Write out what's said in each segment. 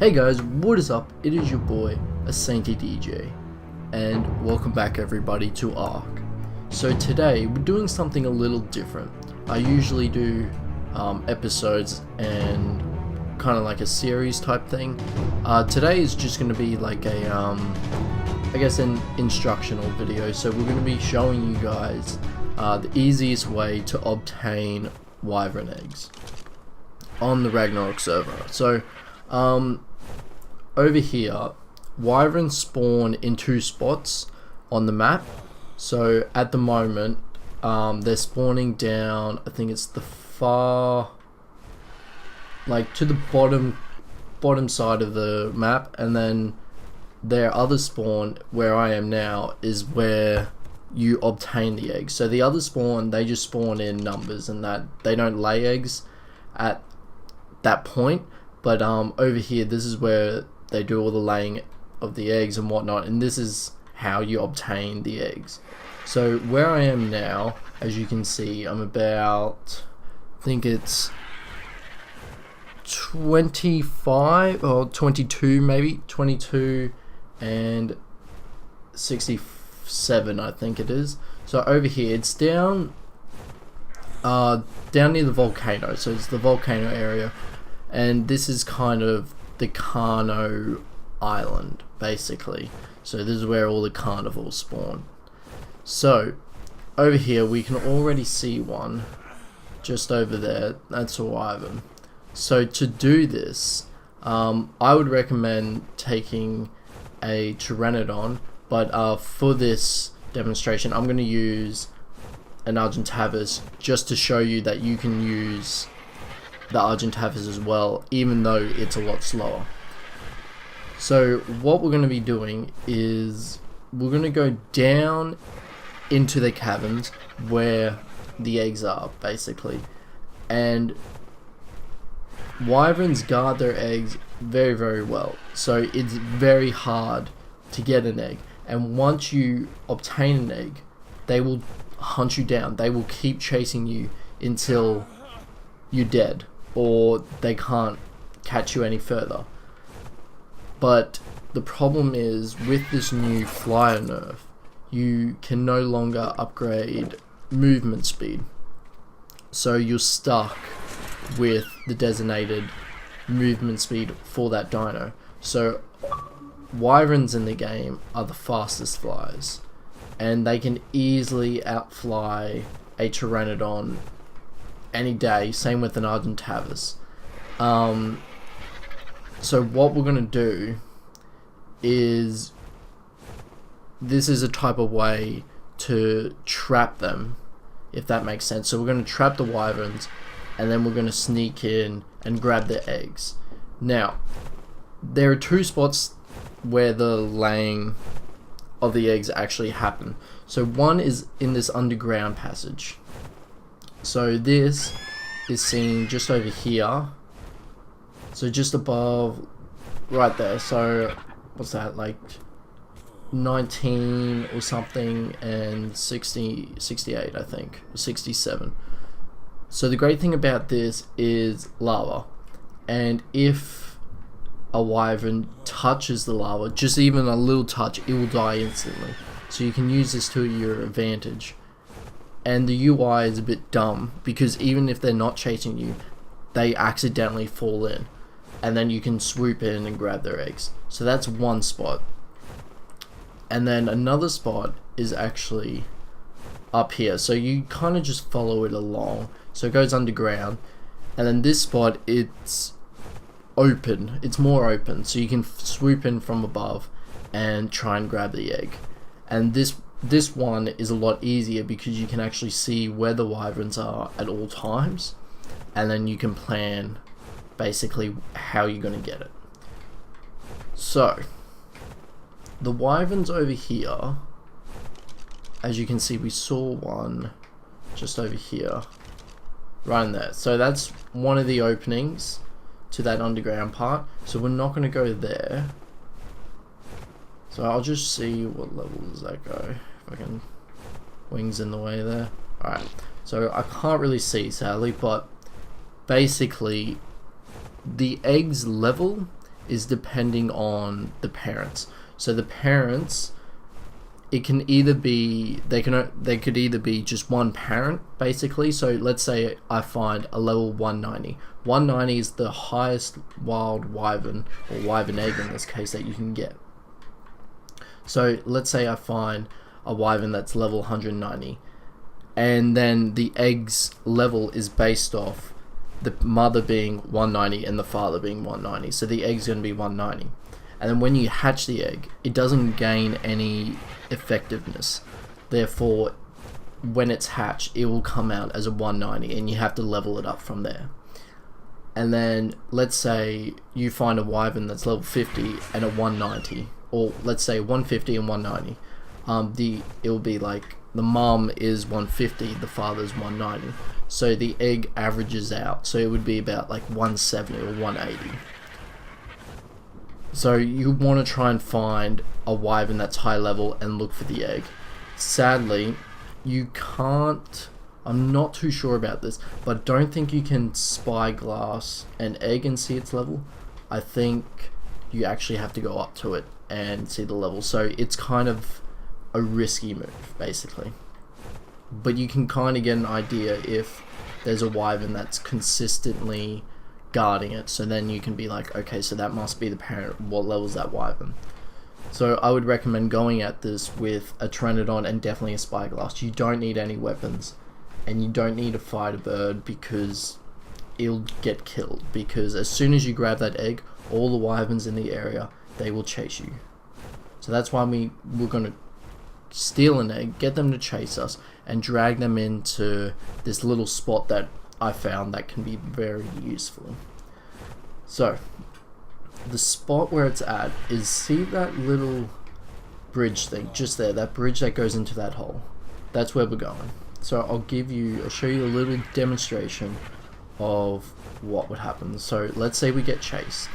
Hey guys, what is up? It is your boy, a Sainty DJ, and welcome back everybody to Ark. So today, we're doing something a little different. I usually do episodes and kind of like a series type thing. Today is just going to be like a, I guess an instructional video. So we're going to be showing you guys the easiest way to obtain Wyvern eggs on the Ragnorok server. So, over here, Wyverns spawn in two spots on the map. So at the moment, they're spawning down, I think it's the far, like to the bottom side of the map, and then their other spawn, where I am now, is where you obtain the eggs. So the other spawn, they just spawn in numbers, and that they don't lay eggs at that point. But over here, this is where they do all the laying of the eggs and whatnot, and this is how you obtain the eggs. So where I am now, as you can see, I'm about, I think it's 25 or 22 maybe, 22 and 67 I think it is. So over here, it's down near the volcano, so it's the volcano area, and this is kind of the Carno Island, basically. So this is where all the carnivores spawn. So over here we can already see one just over there. That's a Wyvern. So to do this, I would recommend taking a Pteranodon, but for this demonstration I'm going to use an Argentavis, just to show you that you can use the Argentavis as well, even though it's a lot slower. So what we're going to be doing is we're going to go down into the caverns where the eggs are, basically, and Wyverns guard their eggs very, very well, so it's very hard to get an egg, and once you obtain an egg, they will hunt you down. They will keep chasing you until you're dead, or they can't catch you any further. But the problem is, with this new flyer nerf, you can no longer upgrade movement speed, so you're stuck with the designated movement speed for that dino. So Wyverns in the game are the fastest flyers, and they can easily outfly a Pteranodon any day, same with an Argentavis. So what we're going to do is, this is a type of way to trap them, if that makes sense. So we're going to trap the Wyverns, and then we're going to sneak in and grab their eggs. Now, there are two spots where the laying of the eggs actually happen. So one is in this underground passage. So this is seen just over here, so just above, right there. So what's that, like 19 or something, and 68 I think, or 67. So the great thing about this is lava, and if a Wyvern touches the lava, just even a little touch, it will die instantly. So you can use this to your advantage. And the UI is a bit dumb, because even if they're not chasing you, they accidentally fall in, and then you can swoop in and grab their eggs. So that's one spot. And then another spot is actually up here, so you kind of just follow it along. So it goes underground, and then this spot, it's open, it's more open, so you can swoop in from above and try and grab the egg. And this one is a lot easier, because you can actually see where the Wyverns are at all times, and then you can plan basically how you're going to get it. So the Wyverns over here, as you can see, we saw one just over here, right in there. So that's one of the openings to that underground part, so we're not going to go there. So I'll just see what level does that go. If I can, wings in the way there. Alright, so I can't really see, sadly, but basically the eggs level is depending on the parents. So the parents, it can either be, they could either be just one parent basically. So let's say I find a level 190. 190 is the highest wild wyvern, or wyvern egg in this case, that you can get. So let's say I find a wyvern that's level 190, and then the egg's level is based off the mother being 190 and the father being 190. So the egg's going to be 190. And then when you hatch the egg, it doesn't gain any effectiveness. Therefore, when it's hatched, it will come out as a 190, and you have to level it up from there. And then let's say you find a wyvern that's level 50 and a 190, or let's say 150 and 190. It'll be like the mom is 150, the father's 190. So the egg averages out. So it would be about like 170 or 180. So you want to try and find a wyvern that's high level and look for the egg. Sadly, you can't, I'm not too sure about this, but don't think you can spyglass an egg and see its level. I think you actually have to go up to it and see the level. So it's kind of a risky move, basically. But you can kind of get an idea if there's a wyvern that's consistently guarding it. So then you can be like, okay, so that must be the parent. What level is that wyvern? So I would recommend going at this with a Pteranodon and definitely a spyglass. You don't need any weapons, and you don't need to fight a bird because it'll get killed. Because as soon as you grab that egg, all the wyverns in the area, they will chase you. So that's why we're going to steal an egg, get them to chase us, and drag them into this little spot that I found that can be very useful. So the spot where it's at is, see that little bridge thing just there, that bridge that goes into that hole? That's where we're going. So I'll show you a little demonstration of what would happen. So let's say we get chased.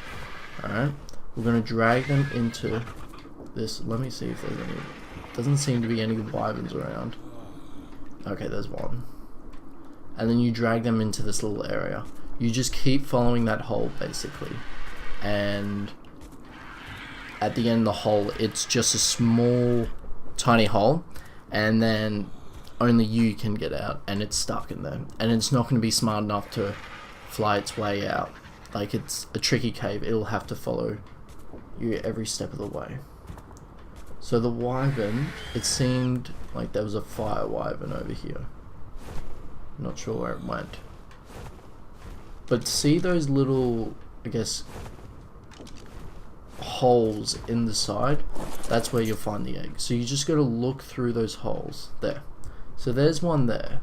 Alright, we're going to drag them into this. Let me see if there's any. Doesn't seem to be any wyverns around. Okay, there's one. And then you drag them into this little area. You just keep following that hole basically, and at the end of the hole, it's just a small tiny hole, and then only you can get out, and it's stuck in there, and it's not going to be smart enough to fly its way out. Like, it's a tricky cave. It'll have to follow you every step of the way. So the wyvern, it seemed like there was a fire wyvern over here. Not sure where it went. But see those little, I guess, holes in the side? That's where you'll find the egg. So you just got to look through those holes. There. So there's one there.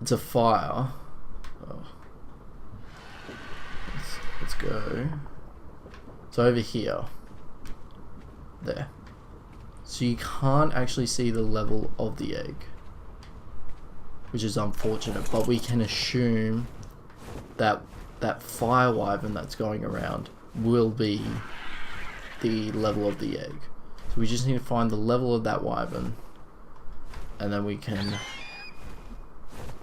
It's a fire. Oh. Let's go. It's over here. There. So you can't actually see the level of the egg, which is unfortunate, but we can assume that that fire wyvern that's going around will be the level of the egg. So we just need to find the level of that wyvern, and then we can,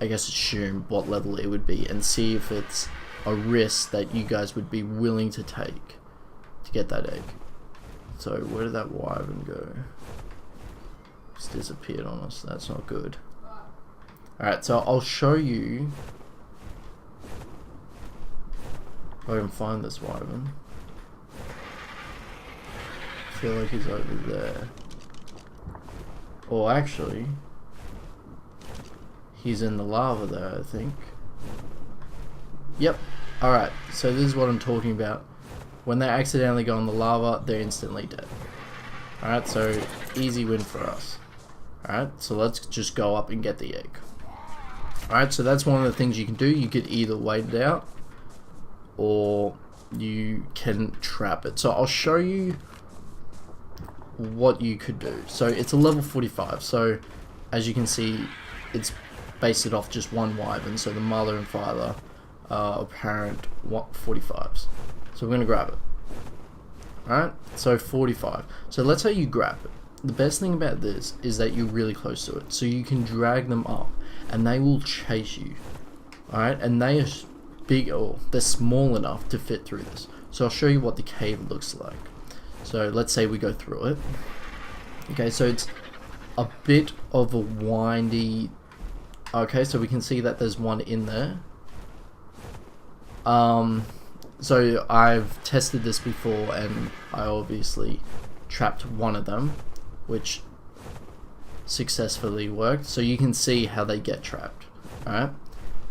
I guess, assume what level it would be and see if it's a risk that you guys would be willing to take to get that egg. So where did that wyvern go? It's disappeared on us. That's not good. Alright, so I'll show you if I can find this wyvern. I feel like he's over there. Or actually, he's in the lava there, I think. Yep. Alright, so this is what I'm talking about. When they accidentally go in the lava, they're instantly dead. Alright, so easy win for us. Alright, so let's just go up and get the egg. Alright, so that's one of the things you can do. You could either wait it out, or you can trap it. So I'll show you what you could do. So it's a level 45. So as you can see, it's based it off just one wyvern. So the mother and father are apparent 45s. So we're going to grab it. Alright, so 45. So let's say you grab it. The best thing about this is that you're really close to it. So you can drag them up, and they will chase you. Alright, and they are big, or they're small enough to fit through this. So I'll show you what the cave looks like. So let's say we go through it. Okay, so it's a bit of a windy. Okay, so we can see that there's one in there. So I've tested this before, and I obviously trapped one of them, which successfully worked. So you can see how they get trapped. Alright,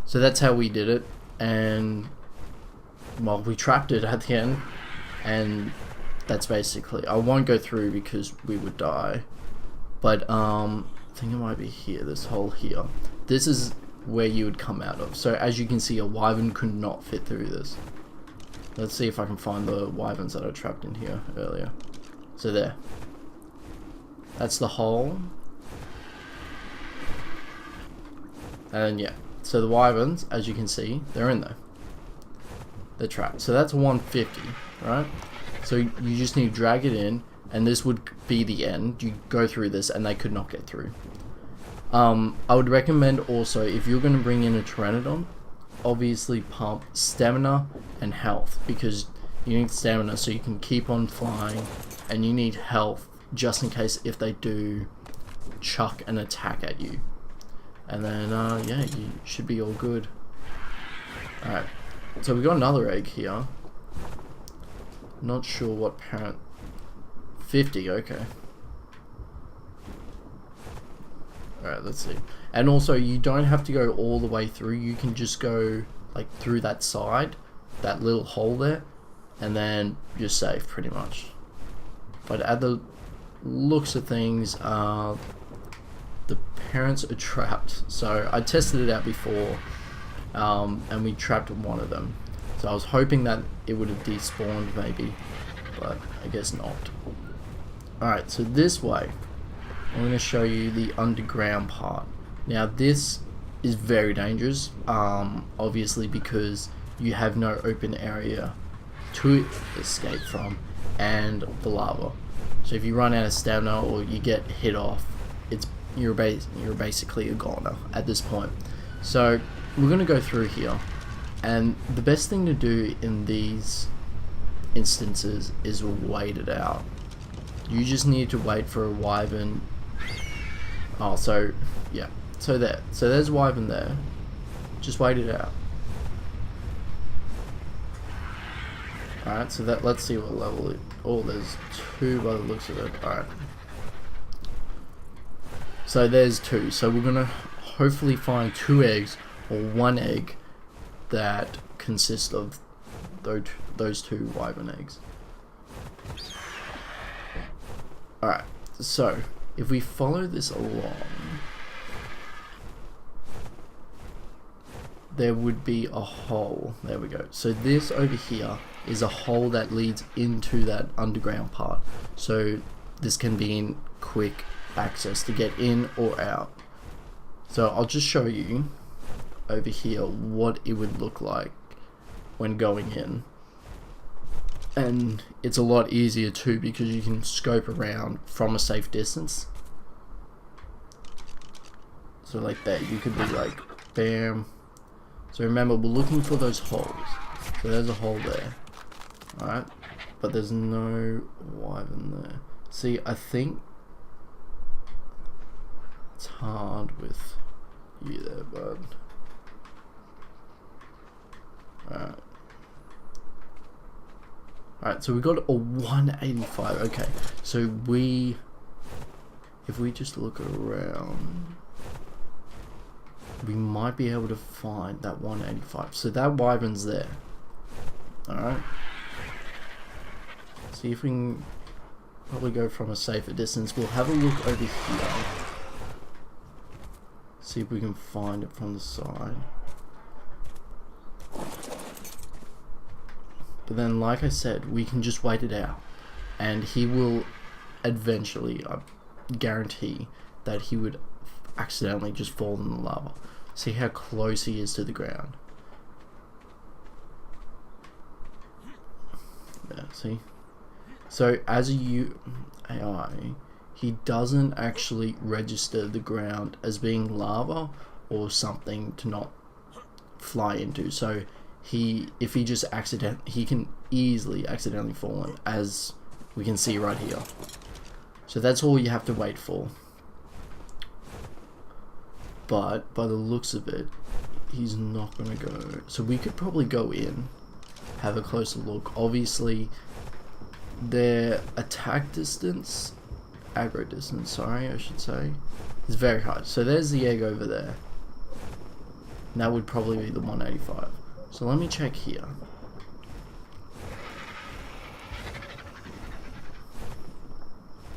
so that's how we did it, and well, we trapped it at the end, and that's basically, I won't go through because we would die, but I think it might be here, this hole here. This is where you would come out of. So as you can see, a wyvern could not fit through this. Let's see if I can find the wyverns that I trapped in here earlier. So there, that's the hole. And yeah, so the wyverns, as you can see, they're in there. They're trapped. So that's 150, right? So you just need to drag it in, and this would be the end. You go through this, and they could not get through. I would recommend also, if you're going to bring in a Pteranodon, obviously pump stamina and health, because you need stamina so you can keep on flying, and you need health just in case if they do chuck an attack at you. And then, yeah, you should be all good. Alright, so we got another egg here. Not sure what parent. 50, okay. Alright, let's see. And also, you don't have to go all the way through. You can just go, like, through that side, that little hole there, and then you're safe, pretty much. But at the looks of things, the parents are trapped. So I tested it out before, and we trapped one of them. So I was hoping that it would have despawned maybe, but I guess not. Alright, so this way, I'm going to show you the underground part. Now this is very dangerous, obviously, because you have no open area to escape from, and the lava. So if you run out of stamina or you get hit off, you're basically a goner at this point. So we're going to go through here, and the best thing to do in these instances is wait it out. You just need to wait for a wyvern. Oh, so yeah, so there's wyvern there. Just wait it out. Alright, so let's see what level it. Oh, there's 2 by the looks of it. Alright, so there's 2. So we're gonna hopefully find 2 eggs, or 1 egg, that consist of those 2 wyvern eggs. Alright, so if we follow this along, there would be a hole. There we go. So this over here is a hole that leads into that underground part. So this can be in quick access to get in or out. So I'll just show you over here what it would look like when going in. And it's a lot easier too, because you can scope around from a safe distance. So like that, you could be like, bam. So remember, we're looking for those holes. So there's a hole there. Alright, but there's no wyvern there. See, I think it's hard with you there, bud. Alright. Alright, so we got a 185. Okay, so if we just look around, we might be able to find that 185. So that wyvern's there. Alright. See if we can probably go from a safer distance. We'll have a look over here. See if we can find it from the side. But then, like I said, we can just wait it out. And he will eventually, I guarantee, that he would accidentally just fall in the lava. See how close he is to the ground. Yeah, see? So as a AI, he doesn't actually register the ground as being lava or something to not fly into. So if he just he can easily accidentally fall in, as we can see right here. So that's all you have to wait for. But by the looks of it, he's not gonna go. So we could probably go in, have a closer look. Obviously, their attack distance, aggro distance, sorry, I should say, is very high. So there's the egg over there. And that would probably be the 185. So let me check here.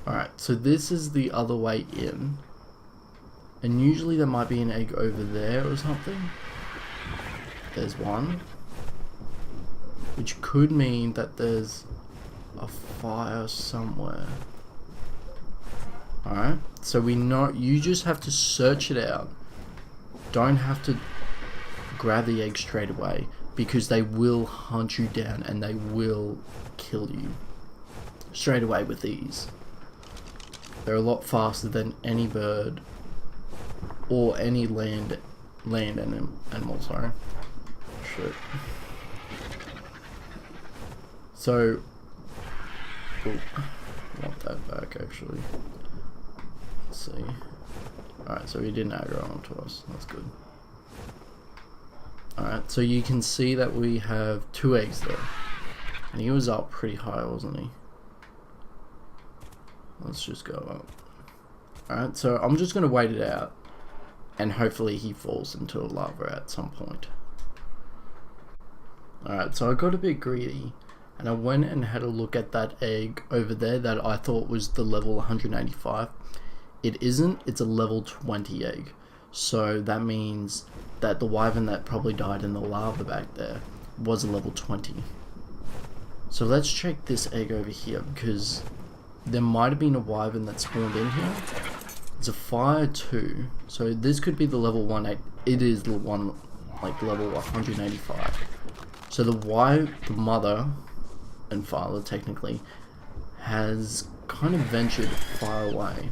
Alright, so this is the other way in. And usually there might be an egg over there or something. There's one. Which could mean that there's a fire somewhere. Alright, so we know, you just have to search it out. Don't have to grab the egg straight away, because they will hunt you down and they will kill you straight away with these. They're a lot faster than any bird or any land animal, sorry. Shit. So, ooh, I want that back actually. Let's see. Alright, so he didn't aggro onto us. That's good. Alright, so you can see that we have 2 eggs there. And he was up pretty high, wasn't he? Let's just go up. Alright, so I'm just going to wait it out. And hopefully he falls into a lava at some point. Alright, so I got a bit greedy. And I went and had a look at that egg over there that I thought was the level 185. It isn't, it's a level 20 egg. So that means that the wyvern that probably died in the lava back there was a level 20. So let's check this egg over here, because there might have been a wyvern that spawned in here. It's a fire 2, so this could be the level 18. It is the one, like level 185. So the mother and father technically has kind of ventured far away.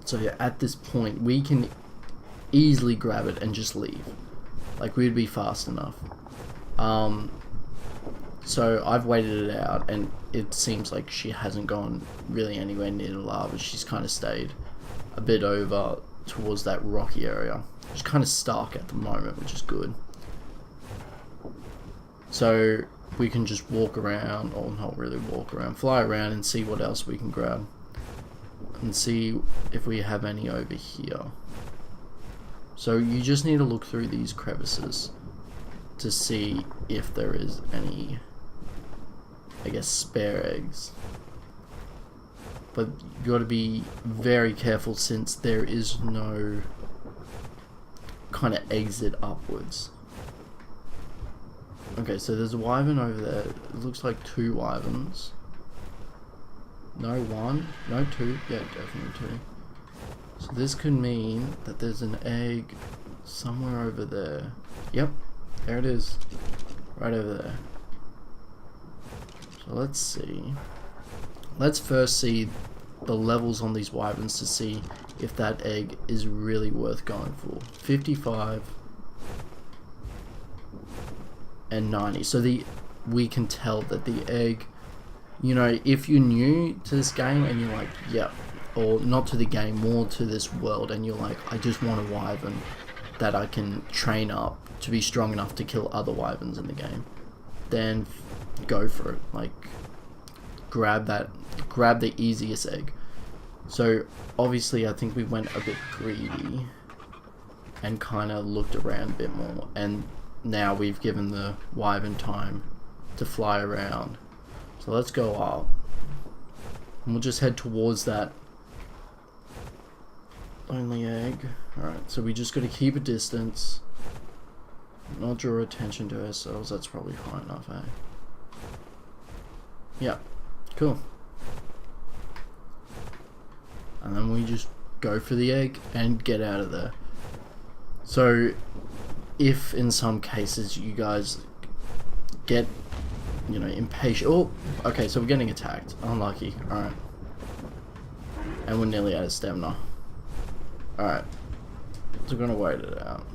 So yeah, at this point we can easily grab it and just leave. Like, we'd be fast enough. So I've waited it out, and it seems like she hasn't gone really anywhere near the lava. She's kind of stayed a bit over towards that rocky area. She's kind of stuck at the moment, which is good. So we can just walk around, or not really walk around, fly around and see what else we can grab. And see if we have any over here. So you just need to look through these crevices to see if there is any, I guess, spare eggs. But you got to be very careful, since there is no kind of exit upwards. Okay, so there's a wyvern over there. It looks like 2 wyverns. No, 1, no 2, yeah, definitely 2. So this could mean that there's an egg somewhere over there. Yep, there it is, right over there. So let's see. Let's first see the levels on these wyverns to see if that egg is really worth going for. 55 and 90. So we can tell that the egg, you know, if you're new to this game and you're like, yep, or not to the game, more to this world, and you're like, I just want a wyvern that I can train up to be strong enough to kill other wyverns in the game, then go for it. Like, grab the easiest egg. So obviously I think we went a bit greedy and kind of looked around a bit more, and now we've given the wyvern time to fly around. So let's go up, and we'll just head towards that only egg. Alright, so we just got to keep a distance, not draw attention to ourselves. That's probably high enough, eh? Yeah, cool. And then we just go for the egg and get out of there. So if in some cases you guys get, you know, impatient. Oh, okay, so we're getting attacked. Unlucky. Alright. And we're nearly out of stamina. Alright. So we're gonna wait it out.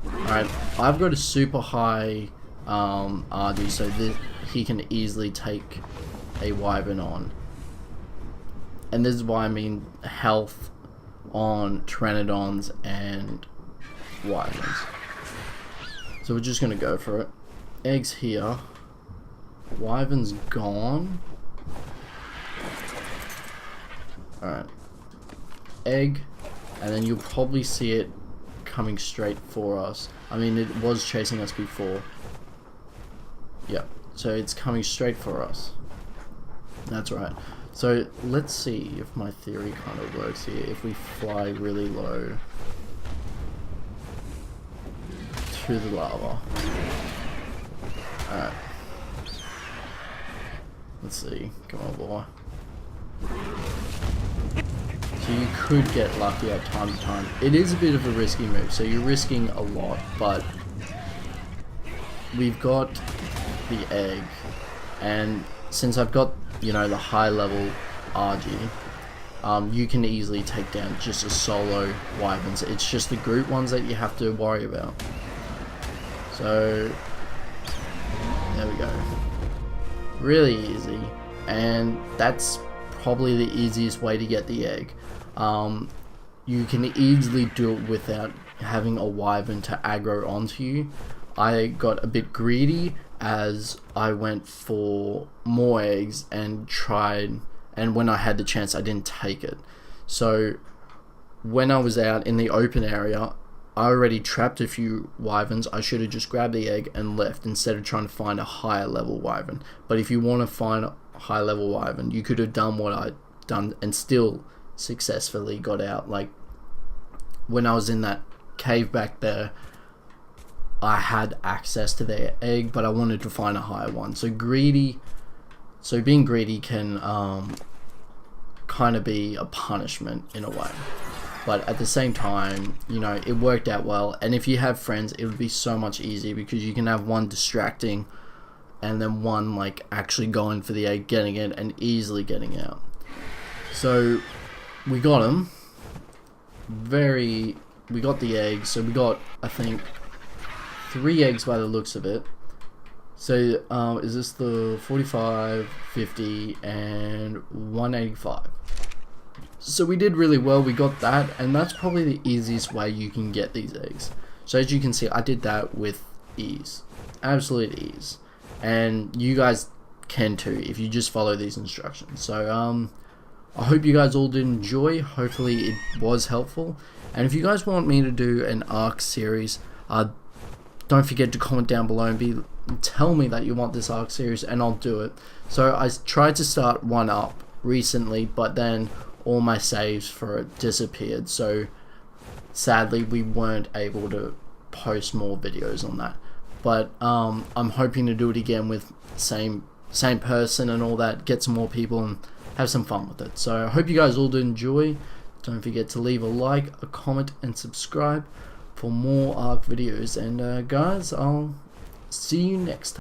Alright, I've got a super high RD, so he can easily take a Wyvern on. And this is why I mean health on Pteranodons and Wyverns. So we're just going to go for it. Eggs here. Wyvern's gone. Alright. Egg. And then you'll probably see it coming straight for us. I mean, it was chasing us before. Yep. So it's coming straight for us. That's right. So let's see if my theory kind of works here. If we fly really low to the lava. Alright. Let's see. Come on, boy. So you could get lucky at time to time. It is a bit of a risky move, so you're risking a lot, but we've got the egg, and since I've got, you know, the high level RG, you can easily take down just a solo Wyverns. It's just the group ones that you have to worry about. So there we go. Really easy, and that's probably the easiest way to get the egg. You can easily do it without having a Wyvern to aggro onto you. I got a bit greedy as I went for more eggs and tried, and when I had the chance I didn't take it. So when I was out in the open area, I already trapped a few Wyverns. I should have just grabbed the egg and left instead of trying to find a higher level Wyvern. But if you want to find a high level Wyvern, you could have done what I done and still successfully got out. Like when I was in that cave back there, I had access to their egg, but I wanted to find a higher one. So being greedy can kind of be a punishment in a way. But at the same time, you know, it worked out well. And if you have friends, it would be so much easier because you can have one distracting and then one like actually going for the egg, getting it, and easily getting out. So we got him. We got the egg. So we got, I think, 3 eggs by the looks of it. So is this the 45, 50, and 185? So we did really well. We got that, and that's probably the easiest way you can get these eggs. So as you can see, I did that with ease, absolute ease, and you guys can too if you just follow these instructions. So I hope you guys all did enjoy. Hopefully it was helpful, and if you guys want me to do an Ark series, don't forget to comment down below and tell me that you want this Ark series, and I'll do it. So I tried to start one up recently, but then all my saves for it disappeared, so sadly we weren't able to post more videos on that. But I'm hoping to do it again with same person and all that, get some more people and have some fun with it. So I hope you guys all did enjoy. Don't forget to leave a like, a comment, and subscribe for more Ark videos. And guys, I'll see you next time.